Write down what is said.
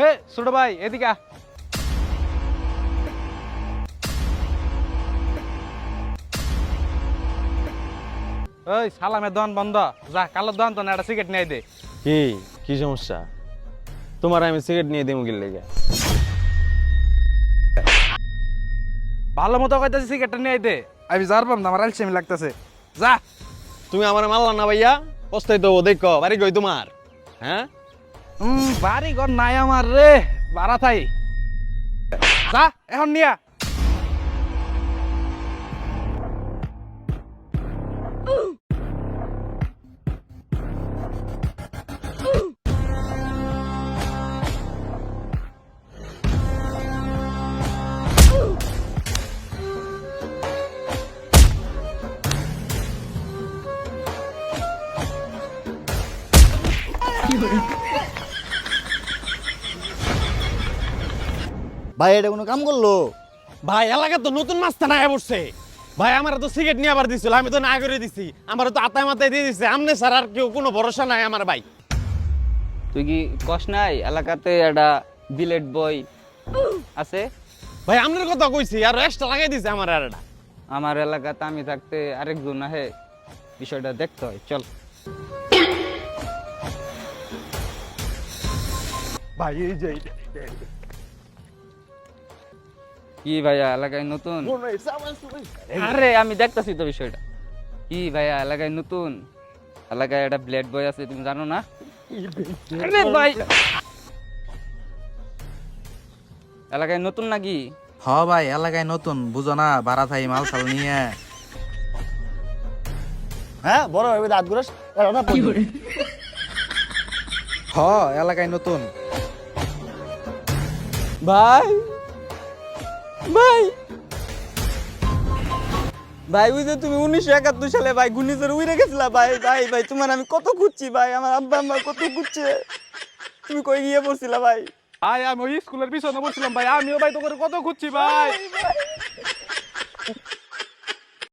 এ ছোট ভাই এদিকে আ। ওই সালামের দোকান বন্ধ, যা কালোর দোকান তো না একটা সিগারেট নিয়ে দে। কি কি সমস্যা? তোমার আমি সিগারেট নিয়ে দেবো কি লেগে? ভালো মতো কইতাছি সিগারেটটা নিয়ে দে। আমি যারবাম না, আমার আলসেমি লাগতেছে। যা। তুমি আমার মারলা না ভাইয়া, পস্তাই তো দেখো বাড়ি কই তোমার? হ্যাঁ বাড়ি ঘর নাই আমার রে, বাড়া থাই। যা এখন নিয়া। ভাই এটা কোনো কাম করলো? ভাই এলাকা তো নতুন মাস্তান আয়া পড়ছে। ভাই আমার তো সিগারেট নিয়ে আবার দিছিল, আমি তো না করে দিছি। আমার তো আতায় মাথায় দিয়ে দিছে, আমনে স্যার আর কেউ কোনো ভরসা নাই আমার ভাই। তুই কি কস নাই এলাকাতে একটা বিলেট বই আছে? ভাই আমনের কথা কইছি, আর এক্সট্রা লাগাই দিছে আমার আর এটা। আমার এলাকাতে আমি থাকতে আরেকজন আহে, বিষয়টা দেখতে হয়, চল। ভাই এই যে কি ভাইয়া এলাকায় নতুন? আরে আমি দেখতাছি তো বিষয়টা। কি ভাইয়া এলাকায় নতুন? এলাকায় একটা ব্লেড বয় আছে, তুমি জানো না? আরে ভাই এলাকায় নতুন নাকি? হ ভাই এলাকায় নতুন, বুঝো না, ভাড়া থাই মাল সাল নিয়ে। হ্যাঁ বড় ভাই দাঁত গুলো হ এলাকায় নতুন। ভাই ভাই ভাই ওই যে তুমি 1971 সালে ভাই ঘূর্ণিঝড় উড়ে গেছিলা ভাই। ভাই ভাই তোমার আমি কত খুঁজছি ভাই, আমার আব্বা আম্মা কত খুঁজছে, তুমি কই গিয়ে পড়ছিলা ভাই? ভাই আমি ওই স্কুলের পিছনে বসছিলাম ভাই, আমিও ভাই তোকে কত খুঁজছি ভাই।